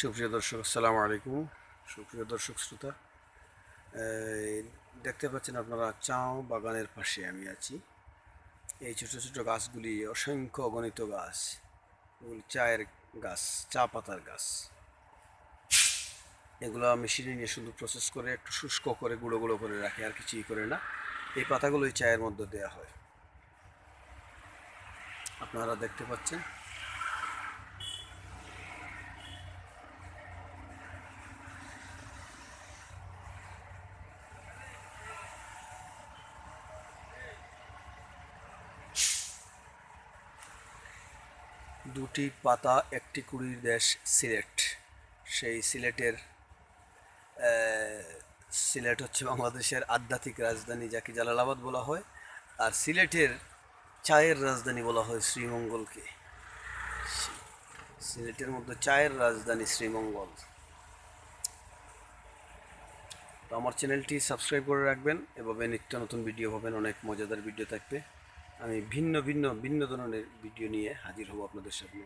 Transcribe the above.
সুপ্রিয় দর্শক, আসসালামু আলাইকুম। সুপ্রিয় দর্শক শ্রোতা, দেখতে পাচ্ছেন আপনারা চা বাগানের পাশে আমি আছি। এই ছোট ছোট গাছগুলি অসংখ্য অগণিত গাছ, এগুলি চায়ের গাছ, চা পাতার গাছ। এগুলো মেশিনে নিয়ে শুধু প্রসেস করে একটু শুষ্ক করে গুঁড়ো গুঁড়ো করে রাখে, আর কিছুই করে না। এই পাতাগুলোই চায়ের মধ্যে দেওয়া হয়, আপনারা দেখতে পাচ্ছেন। দুটি পাতা একটি কুড়ির দেশ সিলেট। সেই সিলেট হচ্ছে বাংলাদেশের আধ্যাত্মিক রাজধানী, যাকে জালালাবাদ বলা হয়। আর সিলেটের চায়ের রাজধানী বলা হয় শ্রীমঙ্গলকে। সিলেটের মধ্যে চায়ের রাজধানী শ্রীমঙ্গল। তো আমার চ্যানেলটি সাবস্ক্রাইব করে রাখবেন, এভাবে নিত্য নতুন ভিডিও পাবেন, অনেক মজাদার ভিডিও থাকবে। আমি ভিন্ন ভিন্ন ভিন্ন ধরনের ভিডিও নিয়ে হাজির হব আপনাদের সামনে।